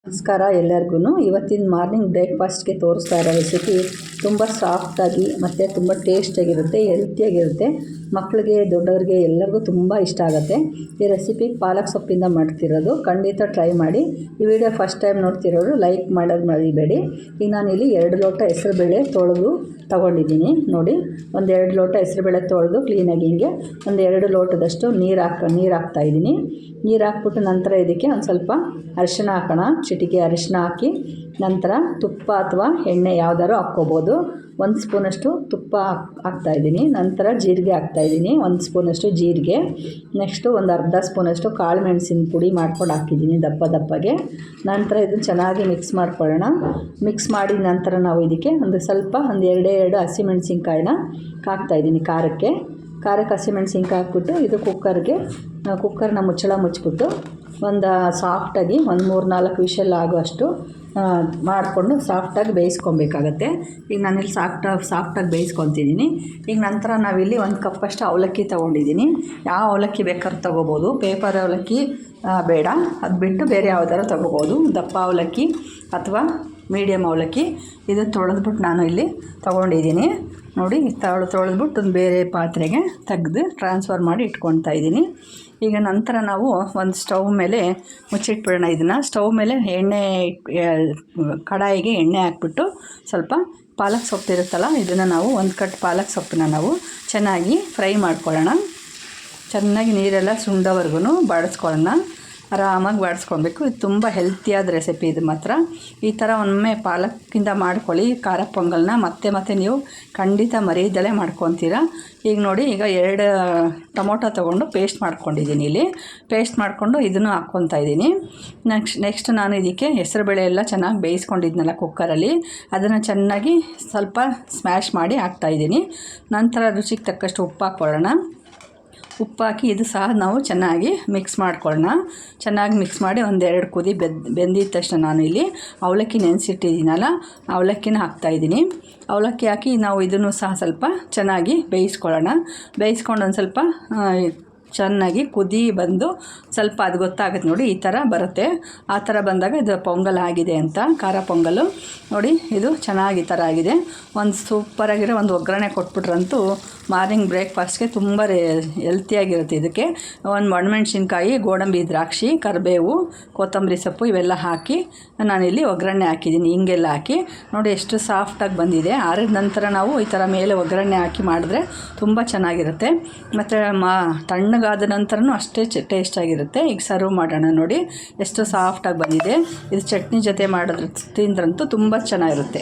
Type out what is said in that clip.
ನಮಸ್ಕಾರ ಎಲ್ಲರಿಗೂ. ಇವತ್ತಿನ ಮಾರ್ನಿಂಗ್ ಬ್ರೇಕ್ಫಾಸ್ಟ್ಗೆ ತೋರಿಸ್ತಾ ಇರೋ ರೆಸಿಪಿ ತುಂಬ ಸಾಫ್ಟಾಗಿ ಮತ್ತು ತುಂಬ ಟೇಸ್ಟಿಯಾಗಿರುತ್ತೆ, ಹೆಲ್ತಿಯಾಗಿರುತ್ತೆ. ಮಕ್ಕಳಿಗೆ ದೊಡ್ಡವರಿಗೆ ಎಲ್ಲರಿಗೂ ತುಂಬ ಇಷ್ಟ ಆಗುತ್ತೆ. ಈ ರೆಸಿಪಿ ಪಾಲಕ್ ಸೊಪ್ಪಿಂದ ಮಾಡ್ತಿರೋದು. ಖಂಡಿತ ಟ್ರೈ ಮಾಡಿ. ಈ ವಿಡಿಯೋ ಫಸ್ಟ್ ಟೈಮ್ ನೋಡ್ತಿರೋರು ಲೈಕ್ ಮಾಡೋದು ಮರಿಬೇಡಿ. ಈಗ ನಾನಿಲ್ಲಿ 2 ಲೋಟ ಹೆಸರುಬೇಳೆ ತೊಳೆದು ತೊಗೊಂಡಿದ್ದೀನಿ. ನೋಡಿ, ಒಂದು 2 ಲೋಟ ಹೆಸರುಬೇಳೆ ತೊಳೆದು ಕ್ಲೀನಾಗಿ ಹಿಂಗೆ ಒಂದು 2 ಲೋಟದಷ್ಟು ನೀರು ಹಾಕ್ತಾಯಿದ್ದೀನಿ. ನೀರು ಹಾಕ್ಬಿಟ್ಟು ನಂತರ ಇದಕ್ಕೆ ಒಂದು ಸ್ವಲ್ಪ ಅರಿಶಿಣ ಹಾಕೋಣ. ಚಿಟಿಕೆ ಅರಿಶಿಣ ಹಾಕಿ ನಂತರ ತುಪ್ಪ ಅಥವಾ ಎಣ್ಣೆ ಯಾವ್ದಾದ್ರು ಹಾಕ್ಕೋಬೋದು. 1 ಸ್ಪೂನಷ್ಟು ತುಪ್ಪ ಹಾಕ್ತಾಯಿದ್ದೀನಿ. ನಂತರ ಜೀರಿಗೆ ಹಾಕ್ತಾಯಿದ್ದೀನಿ, 1 ಸ್ಪೂನಷ್ಟು ಜೀರಿಗೆ. ನೆಕ್ಸ್ಟು ಒಂದು ಅರ್ಧ ಸ್ಪೂನಷ್ಟು ಕಾಳು ಮೆಣಸಿನ ಪುಡಿ ಮಾಡ್ಕೊಂಡು ಹಾಕಿದ್ದೀನಿ ದಪ್ಪಗೆ. ನಂತರ ಇದನ್ನು ಚೆನ್ನಾಗಿ ಮಿಕ್ಸ್ ಮಾಡ್ಕೊಳ್ಳೋಣ. ಮಿಕ್ಸ್ ಮಾಡಿದ ನಂತರ ನಾವು ಇದಕ್ಕೆ ಒಂದು 2 ಹಸಿಮೆಣಸಿನ್ಕಾಯಿನ ಹಾಕ್ತಾಯಿದ್ದೀನಿ. ಖಾರಕ್ಕೆ ಹಸಿಮೆಣಸಿನ್ಕಾಯಿ ಹಾಕ್ಬಿಟ್ಟು ಇದು ಕುಕ್ಕರ್ನ ಮುಚ್ಚಿಬಿಟ್ಟು ಒಂದು ಸಾಫ್ಟಾಗಿ ಒಂದು 3-4 ವಿಷಲ್ ಆಗುವಷ್ಟು ಮಾಡಿಕೊಂಡು ಸಾಫ್ಟಾಗಿ ಬೇಯಿಸ್ಕೊಬೇಕಾಗತ್ತೆ. ಈಗ ನಾನಿಲ್ಲಿ ಸಾಫ್ಟಾಗಿ ಬೇಯಿಸ್ಕೊತಿದ್ದೀನಿ. ಈಗ ನಂತರ ನಾವಿಲ್ಲಿ 1 ಕಪ್ಪಷ್ಟು ಅವಲಕ್ಕಿ ತೊಗೊಂಡಿದ್ದೀನಿ. ಯಾವ ಅವಲಕ್ಕಿ ಬೇಕಾದ್ರೂ ತೊಗೋಬೋದು. ಪೇಪರ್ ಅವಲಕ್ಕಿ ಬೇಡ, ಅದು ಬಿಟ್ಟು ಬೇರೆ ಯಾವ್ದಾದ್ರು ತೊಗೋಬೋದು. ದಪ್ಪ ಅವಲಕ್ಕಿ ಅಥವಾ ಮೀಡಿಯಮ್ ಅವಲಕ್ಕಿ. ಇದು ತೊಳೆದ್ಬಿಟ್ಟು ನಾನು ಇಲ್ಲಿ ತೊಗೊಂಡಿದ್ದೀನಿ. ನೋಡಿ, ತೊಳೆದ್ಬಿಟ್ಟು ಒಂದು ಬೇರೆ ಪಾತ್ರೆಗೆ ತೆಗೆದು ಟ್ರಾನ್ಸ್ಫರ್ ಮಾಡಿ ಇಟ್ಕೊತಾ ಇದ್ದೀನಿ. ಈಗ ನಂತರ ನಾವು ಒಂದು ಸ್ಟವ್ ಮೇಲೆ ಮುಚ್ಚಿಟ್ಬಿಡೋಣ. ಇದನ್ನು ಸ್ಟವ್ ಮೇಲೆ ಕಡಾಯಿಗೆ ಎಣ್ಣೆ ಹಾಕ್ಬಿಟ್ಟು ಸ್ವಲ್ಪ ಪಾಲಕ್ ಸೊಪ್ಪು ಇರುತ್ತಲ್ಲ, ಇದನ್ನು ನಾವು 1 ಕಟ್ ಪಾಲಕ್ ಸೊಪ್ಪನ್ನ ನಾವು ಚೆನ್ನಾಗಿ ಫ್ರೈ ಮಾಡ್ಕೊಳ್ಳೋಣ. ಚೆನ್ನಾಗಿ ನೀರೆಲ್ಲ ಸುಂಡೋವರೆಗೂ ಬಾಡಿಸ್ಕೊಳ್ಳೋಣ. ಆರಾಮಾಗಿ ಬಾಡಿಸ್ಕೊಳ್ಬೇಕು. ಇದು ತುಂಬ ಹೆಲ್ತಿಯಾದ ರೆಸಿಪಿ. ಇದು ಮಾತ್ರ ಈ ಥರ ಒಮ್ಮೆ ಪಾಲಕ್ಕಿಂದ ಮಾಡ್ಕೊಳ್ಳಿ ಖಾರ ಪೊಂಗಲ್ನ. ಮತ್ತೆ ನೀವು ಖಂಡಿತ ಮರೆಯದಲ್ಲೇ ಮಾಡ್ಕೊತೀರಾ. ಈಗ ನೋಡಿ, ಈಗ 2 ಟೊಮೊಟೊ ತೊಗೊಂಡು ಪೇಸ್ಟ್ ಮಾಡ್ಕೊಂಡಿದ್ದೀನಿ. ಇಲ್ಲಿ ಪೇಸ್ಟ್ ಮಾಡಿಕೊಂಡು ಇದನ್ನು ಹಾಕ್ಕೊತಾ ಇದ್ದೀನಿ. ನೆಕ್ಸ್ಟ್ ನಾನು ಇದಕ್ಕೆ ಹೆಸರುಬೇಳೆ ಎಲ್ಲ ಚೆನ್ನಾಗಿ ಬೇಯಿಸ್ಕೊಂಡಿದ್ನಲ್ಲ ಕುಕ್ಕರಲ್ಲಿ, ಅದನ್ನು ಚೆನ್ನಾಗಿ ಸ್ವಲ್ಪ ಸ್ಮ್ಯಾಶ್ ಮಾಡಿ ಹಾಕ್ತಾಯಿದ್ದೀನಿ. ನಂತರ ರುಚಿಗೆ ತಕ್ಕಷ್ಟು ಉಪ್ಪು ಹಾಕ್ಕೊಳ್ಳೋಣ. ಉಪ್ಪು ಹಾಕಿ ಇದು ಸಹ ನಾವು ಚೆನ್ನಾಗಿ ಮಿಕ್ಸ್ ಮಾಡ್ಕೊಳ್ಳೋಣ. ಚೆನ್ನಾಗಿ ಮಿಕ್ಸ್ ಮಾಡಿ 1-2 ಕುದಿ ಬೆಂದಿದ ತಕ್ಷಣ ನಾನು ಇಲ್ಲಿ ಅವಲಕ್ಕಿ ನೆನೆಸಿಟ್ಟಿದ್ದೀನಲ್ಲ, ಅವಲಕ್ಕಿನ ಹಾಕ್ತಾಯಿದ್ದೀನಿ. ಅವಲಕ್ಕಿ ಹಾಕಿ ನಾವು ಇದನ್ನು ಸಹ ಸ್ವಲ್ಪ ಚೆನ್ನಾಗಿ ಬೇಯಿಸ್ಕೊಳ್ಳೋಣ. ಬೇಯಿಸ್ಕೊಂಡು ಒಂದು ಸ್ವಲ್ಪ ಚೆನ್ನಾಗಿ ಕುದಿ ಬಂದು ಸ್ವಲ್ಪ ಅದು ಗೊತ್ತಾಗುತ್ತೆ ನೋಡಿ, ಈ ಥರ ಬರುತ್ತೆ. ಆ ಥರ ಬಂದಾಗ ಇದು ಪೊಂಗಲ್ ಆಗಿದೆ ಅಂತ, ಖಾರ ಪೊಂಗಲು. ನೋಡಿ, ಇದು ಚೆನ್ನಾಗಿ ಈ ಥರ ಆಗಿದೆ. ಒಂದು ಸೂಪರಾಗಿರೋ ಒಂದು ಒಗ್ಗರಣೆ ಕೊಟ್ಬಿಟ್ರಂತೂ ಮಾರ್ನಿಂಗ್ ಬ್ರೇಕ್ಫಾಸ್ಟ್ಗೆ ತುಂಬ ಹೆಲ್ತಿಯಾಗಿರುತ್ತೆ. ಇದಕ್ಕೆ ಒಂದು ಒಣಮೆಣ್ಸಿನ್ಕಾಯಿ, ಗೋಡಂಬಿ ದ್ರಾಕ್ಷಿ, ಕರಿಬೇವು, ಕೊತ್ತಂಬರಿ ಸೊಪ್ಪು ಇವೆಲ್ಲ ಹಾಕಿ ನಾನಿಲ್ಲಿ ಒಗ್ಗರಣೆ ಹಾಕಿದ್ದೀನಿ. ಹಿಂಗೆಲ್ಲ ಹಾಕಿ ನೋಡಿ ಎಷ್ಟು ಸಾಫ್ಟಾಗಿ ಬಂದಿದೆ. ಆರಿದ ನಂತರ ನಾವು ಈ ಥರ ಮೇಲೆ ಒಗ್ಗರಣೆ ಹಾಕಿ ಮಾಡಿದ್ರೆ ತುಂಬ ಚೆನ್ನಾಗಿರುತ್ತೆ. ಮತ್ತು ತಣ್ಣಗಾದ ನಂತರನೂ ಅಷ್ಟೇ ಟೇಸ್ಟಾಗಿರುತ್ತೆ. ಈಗ ಸರ್ವ್ ಮಾಡೋಣ. ನೋಡಿ ಎಷ್ಟು ಸಾಫ್ಟಾಗಿ ಬಂದಿದೆ. ಇದು ಚಟ್ನಿ ಜೊತೆ ಮಾಡಿದ್ರೆ ತಿಂದ್ರಂತೂ ತುಂಬ ಚೆನ್ನಾಗಿರುತ್ತೆ.